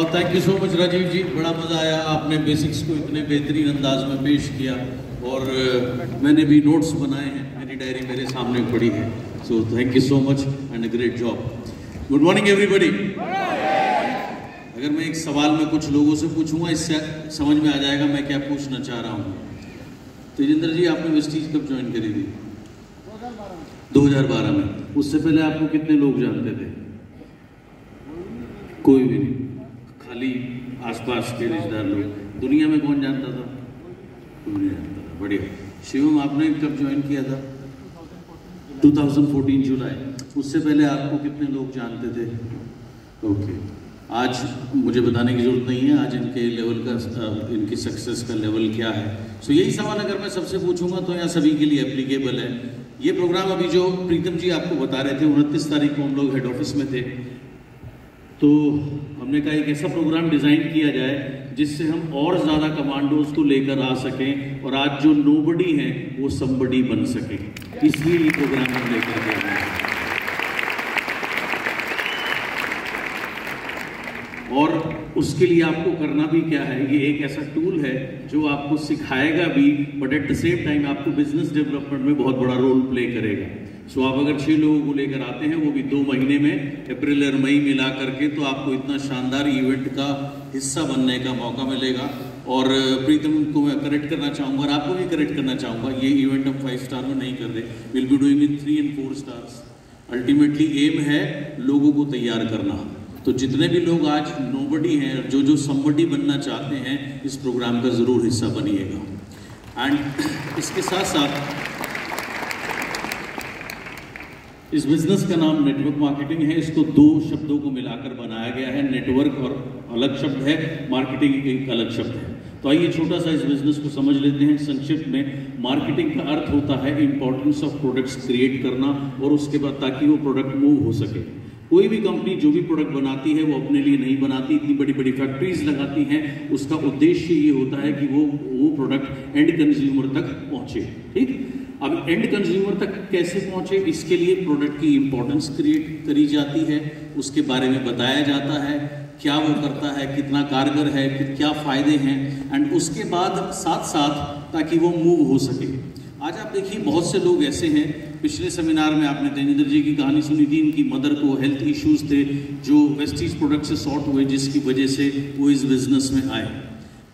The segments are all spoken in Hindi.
Thank you so much Rajeev ji, बड़ा मज़ा आया। आपने बेसिक्स को इतने बेहतरीन अंदाज में पेश किया और मैंने भी नोट्स बनाए हैं, मेरी डायरी मेरे सामने पड़ी है। So thank you so much and a great job. Good morning everybody. अगर मैं एक सवाल में कुछ लोगों से पूछूंगा, इससे समझ में आ जाएगा मैं क्या पूछना चाह रहा हूँ। तेजिंदर जी, आपने वेस्टीज कब ज्वाइन करी थी? 2012 में। उससे पहले आपको कितने लोग जानते थे? कोई भी नहीं, खाली आसपास के रिश्तेदार लोग। दुनिया में कौन जानता था? कोई नहीं जानता था। बढ़िया। शिवम, आपने कब ज्वाइन किया था? 2014 जुलाई। उससे पहले आपको कितने लोग जानते थे? ओके। आज मुझे बताने की जरूरत नहीं है आज इनके लेवल का, इनकी सक्सेस का लेवल क्या है। सो यही सवाल अगर मैं सबसे पूछूंगा तो यहाँ सभी के लिए एप्लीकेबल है। ये प्रोग्राम अभी जो प्रीतम जी आपको बता रहे थे, 29 तारीख को हम लोग हेड ऑफिस में थे, तो हमने कहा एक ऐसा प्रोग्राम डिज़ाइन किया जाए जिससे हम और ज़्यादा कमांडोज को लेकर आ सकें और आज जो नोबडी हैं वो समबडी बन सके। इसलिए ये प्रोग्राम हम लेकर के आए हैं। और उसके लिए आपको करना भी क्या है, ये एक ऐसा टूल है जो आपको सिखाएगा भी, but at the same time आपको बिजनेस डेवलपमेंट में बहुत बड़ा रोल प्ले करेगा। सो आप अगर 6 लोगों को लेकर आते हैं, वो भी 2 महीने में, अप्रैल और मई मिला करके, तो आपको इतना शानदार इवेंट का हिस्सा बनने का मौका मिलेगा। और प्रीतम को मैं करेक्ट करना चाहूँगा और आपको भी करेक्ट करना चाहूँगा, ये इवेंट हम 5 स्टार में नहीं कर रहे, will be doing in 3 and 4 stars. Ultimately aim है लोगों को तैयार करना। तो जितने भी लोग आज नोबडी हैं, जो समबडी बनना चाहते हैं, इस प्रोग्राम का ज़रूर हिस्सा बनिएगा। एंड इसके साथ साथ इस बिजनेस का नाम नेटवर्क मार्केटिंग है। इसको 2 शब्दों को मिलाकर बनाया गया है। नेटवर्क और अलग शब्द है, मार्केटिंग एक अलग शब्द है। तो आइए छोटा सा इस बिजनेस को समझ लेते हैं संक्षिप्त में। मार्केटिंग का अर्थ होता है इंपॉर्टेंस ऑफ प्रोडक्ट्स क्रिएट करना, और उसके बाद ताकि वो प्रोडक्ट मूव हो सके। कोई भी कंपनी जो भी प्रोडक्ट बनाती है वो अपने लिए नहीं बनाती, इतनी बड़ी बड़ी फैक्ट्रीज लगाती हैं। उसका उद्देश्य ये होता है कि वो प्रोडक्ट एंड कंज्यूमर तक पहुंचे। ठीक, अब एंड कंज्यूमर तक कैसे पहुंचे, इसके लिए प्रोडक्ट की इंपॉर्टेंस क्रिएट करी जाती है, उसके बारे में बताया जाता है, क्या वो करता है, कितना कारगर है, क्या फायदे हैं, एंड उसके बाद साथ साथ ताकि वो मूव हो सके। आज आप देखिए बहुत से लोग ऐसे हैं, पिछले सेमिनार में आपने तेजिंदर जी की कहानी सुनी थी, इनकी मदर को हेल्थ इश्यूज थे जो वेस्टीज प्रोडक्ट से सॉर्ट हुए, जिसकी वजह से वो इस बिजनेस में आए।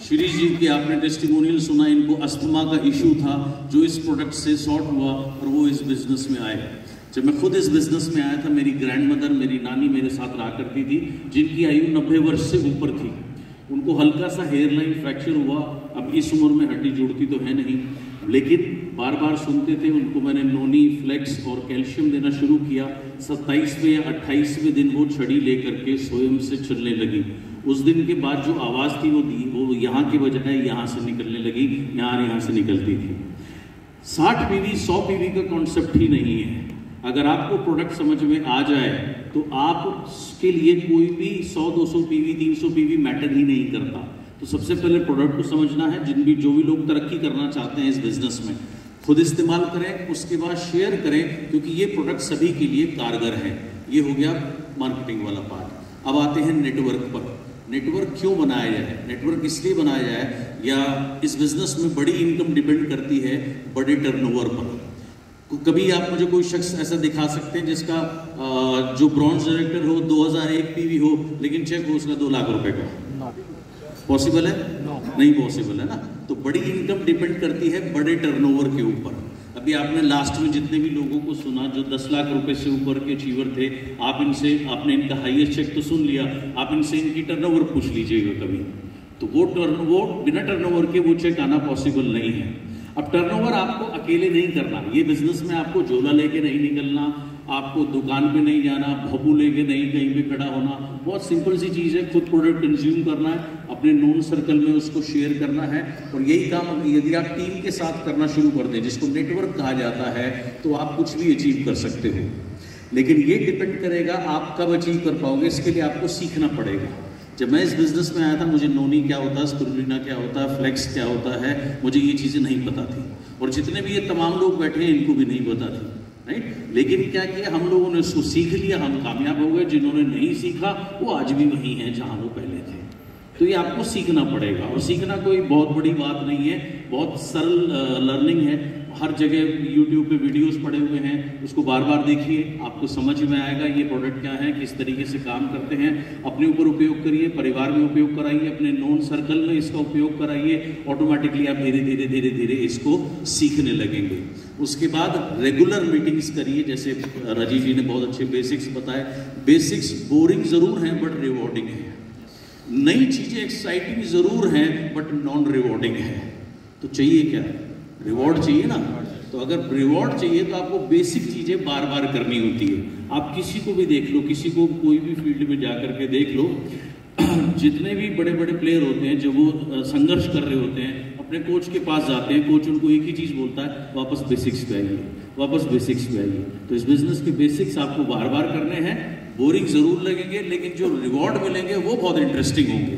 शिरीष जी की आपने टेस्टिमोनियल सुना, इनको अस्थमा का इशू था जो इस प्रोडक्ट से सॉर्ट हुआ और वो इस बिजनेस में आए। जब मैं खुद इस बिजनेस में आया था, मेरी ग्रैंड मदर, मेरी नानी मेरे साथ रहा करती थी, जिनकी आयु 90 वर्ष से ऊपर थी। उनको हल्का सा हेयर लाइन फ्रैक्चर हुआ। अब इस उम्र में हड्डी जुड़ती तो है नहीं, लेकिन बार बार सुनते थे। उनको मैंने नोनी, फ्लेक्स और कैल्शियम देना शुरू किया। 27वें या 28वें दिन वो छड़ी लेकर के स्वयं से चलने लगी। उस दिन के बाद जो आवाज़ थी वो यहाँ के बजाय यहाँ से निकलने लगी, यहाँ से निकलती थी। 60 पीवी 100 पीवी का कॉन्सेप्ट ही नहीं है। अगर आपको प्रोडक्ट समझ में आ जाए तो आपके लिए कोई भी 100-200 पीवी 300 पीवी मैटर ही नहीं करता। तो सबसे पहले प्रोडक्ट को समझना है। जो भी लोग तरक्की करना चाहते हैं इस बिजनेस में, खुद इस्तेमाल करें, उसके बाद शेयर करें, क्योंकि ये प्रोडक्ट सभी के लिए कारगर है। ये हो गया मार्केटिंग वाला पार्ट। अब आते हैं नेटवर्क पर। नेटवर्क क्यों बनाया जाए? नेटवर्क इसलिए बनाया जाए, या इस बिजनेस में बड़ी इनकम डिपेंड करती है बड़े टर्नओवर पर। कभी आप मुझे कोई शख्स ऐसा दिखा सकते हैं जिसका जो ब्रॉन्ज डायरेक्टर हो 2001 पीवी हो, लेकिन चेक हो उसका 2 लाख रुपए का? पॉसिबल है? नहीं पॉसिबल है ना। तो बड़ी इनकम डिपेंड करती है बड़े टर्नओवर के ऊपर। अभी आपने लास्ट में जितने भी लोगों को सुना जो 10 लाख रुपए से ऊपर के अचीवर थे, आपने इनका हाईएस्ट चेक तो सुन लिया, आप इनसे इनकी टर्नओवर पूछ लीजिएगा कभी, तो वो बिना टर्नओवर के वो चेक आना पॉसिबल नहीं है। अब टर्नओवर आपको अकेले नहीं करना, ये बिजनेस में आपको झोला लेके नहीं निकलना, आपको दुकान पे नहीं जाना, भभू लेके नहीं कहीं पे खड़ा होना। बहुत सिंपल सी चीज़ है, खुद प्रोडक्ट कंज्यूम करना है, अपने नोन सर्कल में उसको शेयर करना है। और यही काम यदि आप टीम के साथ करना शुरू कर दें, जिसको नेटवर्क कहा जाता है, तो आप कुछ भी अचीव कर सकते हो। लेकिन ये डिपेंड करेगा आप कब अचीव कर पाओगे, इसके लिए आपको सीखना पड़ेगा। जब मैं इस बिजनेस में आया था, मुझे नोनी क्या होता है, स्पिरुलिना क्या होता है, फ्लेक्स क्या होता है, मुझे ये चीज़ें नहीं पता थी। और जितने भी ये तमाम लोग बैठे हैं इनको भी नहीं पता थी, राइट। लेकिन क्या किया, हम लोगों ने उसको सीख लिया, हम कामयाब हो गए। जिन्होंने नहीं सीखा वो आज भी वही हैं जहाँ वो पहले थे। थे। तो ये आपको सीखना पड़ेगा, और सीखना कोई बहुत बड़ी बात नहीं है, बहुत सरल लर्निंग है। हर जगह YouTube पे वीडियोस पड़े हुए हैं, उसको बार बार देखिए, आपको समझ में आएगा ये प्रोडक्ट क्या है, किस तरीके से काम करते हैं। अपने ऊपर उपयोग करिए, परिवार में उपयोग कराइए, अपने नॉन सर्कल में इसका उपयोग कराइए। ऑटोमेटिकली आप धीरे धीरे धीरे धीरे इसको सीखने लगेंगे। उसके बाद रेगुलर मीटिंग्स करिए, जैसे राजीव जी ने बहुत अच्छे बेसिक्स बताए। बेसिक्स बोरिंग ज़रूर हैं बट रिवॉर्डिंग है। नई चीज़ें एक्साइटिंग ज़रूर हैं बट नॉन रिवॉर्डिंग है। तो चाहिए क्या? रिवॉर्ड चाहिए ना। तो अगर रिवॉर्ड चाहिए तो आपको बेसिक चीज़ें बार बार करनी होती है। आप किसी को भी देख लो, किसी को कोई भी फील्ड में जा करके देख लो, जितने भी बड़े बड़े प्लेयर होते हैं, जब वो संघर्ष कर रहे होते हैं, अपने कोच के पास जाते हैं, कोच उनको एक ही चीज़ बोलता है, वापस बेसिक्स पे आइए, वापस बेसिक्स पे आइए। तो इस बिजनेस के बेसिक्स आपको बार बार करने हैं। बोरिंग ज़रूर लगेंगे, लेकिन जो रिवॉर्ड मिलेंगे वो बहुत इंटरेस्टिंग होंगे।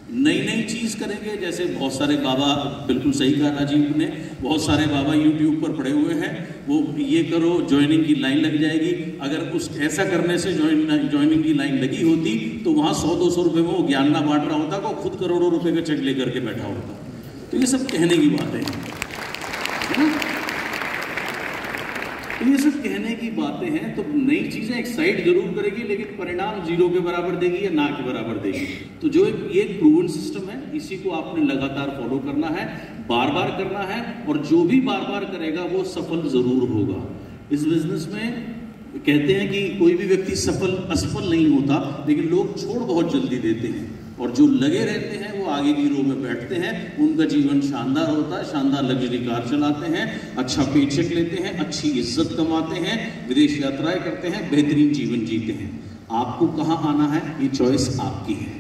नई नई चीज़ करेंगे, जैसे बहुत सारे बाबा, बिल्कुल सही कहा राजीव ने, बहुत सारे बाबा यूट्यूब पर पड़े हुए हैं, वो ये करो ज्वाइनिंग की लाइन लग जाएगी। अगर उस ऐसा करने से ज्वाइनिंग की लाइन लगी होती तो वहाँ 100-200 रुपये में वो ज्ञान ना बांट रहा होता, वो खुद करोड़ों रुपए का चेक लेकर के बैठा होता। तो ये सब कहने की बातें हैं, तो ये सब कहने की बातें हैं। तो नई चीज़ें एक्साइट जरूर करेगी, लेकिन परिणाम 0 के बराबर देगी या ना के बराबर देगी। तो जो ये एक प्रूवन सिस्टम है, इसी को आपने लगातार फॉलो करना है, बार बार करना है, और जो भी बार बार करेगा वो सफल जरूर होगा। इस बिजनेस में कहते हैं कि कोई भी व्यक्ति असफल नहीं होता, लेकिन लोग छोड़ बहुत जल्दी देते हैं, और जो लगे रहते हैं वो आगे की रो में बैठते हैं। उनका जीवन शानदार होता है, शानदार लग्जरी कार चलाते हैं, अच्छा पेचेक लेते हैं, अच्छी इज्जत कमाते हैं, विदेश यात्राएं करते हैं, बेहतरीन जीवन जीते हैं। आपको कहाँ आना है, ये चॉइस आपकी है।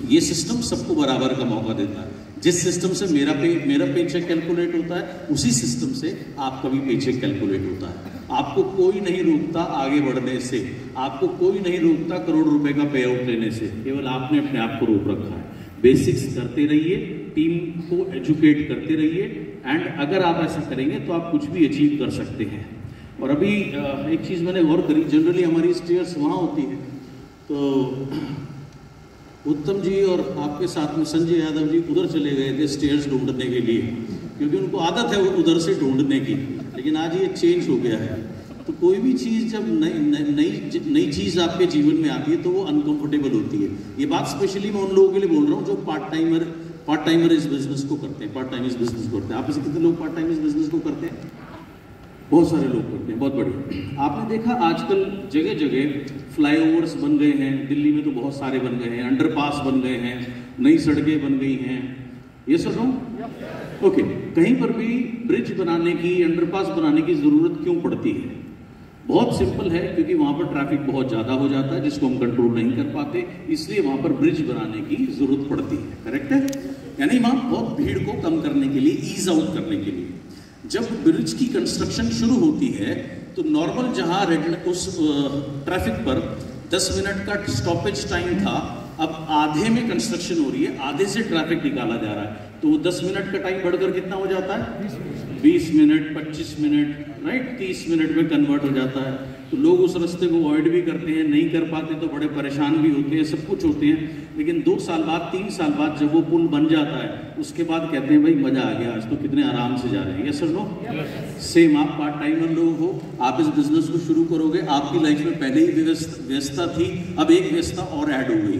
ये सिस्टम सबको बराबर का मौका देता है। जिस सिस्टम से मेरा पेचेक कैलकुलेट होता है, उसी सिस्टम से आपका भी पेचेक कैलकुलेट होता है। आपको कोई नहीं रोकता आगे बढ़ने से, आपको कोई नहीं रोकता करोड़ रुपए का पे आउट लेने से, केवल आपने अपने आप को रोक रखा है। बेसिक्स करते रहिए, टीम को एजुकेट करते रहिए, एंड अगर आप ऐसा करेंगे तो आप कुछ भी अचीव कर सकते हैं। और अभी एक चीज़ मैंने गौर करी, जनरली हमारी स्टेयर्स वहाँ होती है, तो उत्तम जी और आपके साथ में संजय यादव जी उधर चले गए थे स्टेयर्स ढूंढने के लिए, क्योंकि उनको आदत है उधर से ढूंढने की। लेकिन आज ये चेंज हो गया है। तो कोई भी चीज़ जब नई चीज़ आपके जीवन में आती है तो वो अनकंफर्टेबल होती है। ये बात स्पेशली मैं उन लोगों के लिए बोल रहा हूँ जो पार्ट टाइमर इस बिजनेस को करते हैं, पार्ट टाइम इस बिजनेस को करते हैं। आप इसे कितने लोग पार्ट टाइम इस बिजनेस को करते हैं? बहुत सारे लोग करते हैं, बहुत बढ़िया। आपने देखा आजकल जगह जगह फ्लाईओवर्स बन गए हैं, दिल्ली में तो बहुत सारे बन गए हैं, अंडरपास बन गए हैं, नई सड़कें बन गई हैं। ये सुन रहा हूँ? ओके। कहीं पर भी ब्रिज बनाने की, अंडरपास बनाने की जरूरत क्यों पड़ती है? बहुत सिंपल है, क्योंकि वहां पर ट्रैफिक बहुत ज्यादा हो जाता है जिसको हम कंट्रोल नहीं कर पाते, इसलिए वहां पर ब्रिज बनाने की जरूरत पड़ती है। करेक्ट है? यानी वहां बहुत भीड़ को कम करने के लिए, ईज आउट करने के लिए। जब ब्रिज की कंस्ट्रक्शन शुरू होती है तो नॉर्मल जहां उस ट्रैफिक पर 10 मिनट का स्टॉपेज टाइम था, अब आधे में कंस्ट्रक्शन हो रही है, आधे से ट्रैफिक निकाला जा रहा है, तो 10 मिनट का टाइम बढ़कर कितना हो जाता है? 20 मिनट, 25 मिनट, राइट, 30 मिनट में कन्वर्ट हो जाता है। तो लोग उस रास्ते को अवॉइड भी करते हैं, नहीं कर पाते तो बड़े परेशान भी होते हैं, सब कुछ होते हैं। लेकिन 2 साल बाद, 3 साल बाद जब वो पुल बन जाता है, उसके बाद कहते हैं भाई मजा आ गया, आज तो कितने आराम से जा रहे हैं। Yes sir, no? सेम आप पार्ट टाइमर लोग हो, आप इस बिजनेस को शुरू करोगे, आपकी लाइफ में पहले ही व्यस्तता थी, अब एक व्यस्तता और ऐड हो गई,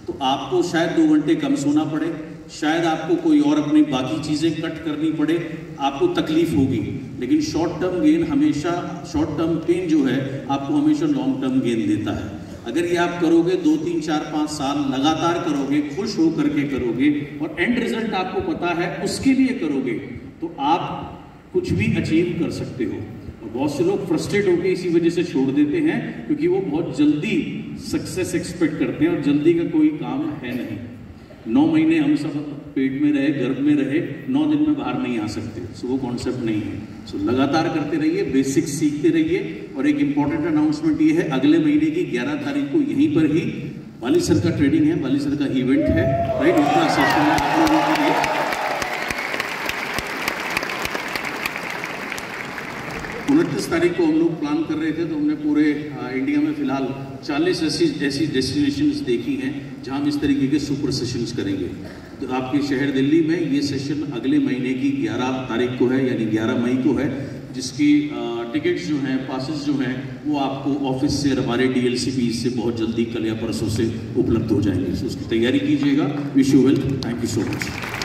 तो आपको शायद 2 घंटे कम सोना पड़े, शायद आपको कोई और अपनी बाकी चीज़ें कट करनी पड़े, आपको तकलीफ होगी। लेकिन शॉर्ट टर्म गेन हमेशा, शॉर्ट टर्म पेन जो है आपको हमेशा लॉन्ग टर्म गेन देता है। अगर ये आप करोगे 2, 3, 4, 5 साल लगातार करोगे, खुश हो करके करोगे, और एंड रिजल्ट आपको पता है उसके लिए करोगे, तो आप कुछ भी अचीव कर सकते हो। और बहुत से लोग फ्रस्ट्रेट होकर इसी वजह से छोड़ देते हैं, क्योंकि वो बहुत जल्दी सक्सेस एक्सपेक्ट करते हैं, और जल्दी का कोई काम है नहीं। 9 महीने हम सब पेट में रहे, गर्भ में रहे, 9 दिन में बाहर नहीं आ सकते। सो वो कॉन्सेप्ट नहीं है। सो लगातार करते रहिए, बेसिक्स सीखते रहिए। और एक इंपॉर्टेंट अनाउंसमेंट ये है, अगले महीने की 11 तारीख को यहीं पर ही वाली सर का ट्रेडिंग है, वाली सर का इवेंट है, राइट, इतना सेशन है आप लोगों के लिए। 29 तारीख को हम लोग प्लान कर रहे थे, तो हमने पूरे इंडिया में फिलहाल 40 ऐसी डेस्टिनेशंस देखी हैं जहां हम इस तरीके के सुपर सेशंस करेंगे। तो आपके शहर दिल्ली में ये सेशन अगले महीने की 11 तारीख को है, यानी 11 मई को है, जिसकी टिकट्स जो हैं, पासेस जो हैं, वो आपको ऑफिस से हमारे DLCP से बहुत जल्दी कल या परसों से उपलब्ध हो जाएंगे। तो उसकी तैयारी कीजिएगा। Wish you well, thank you so much.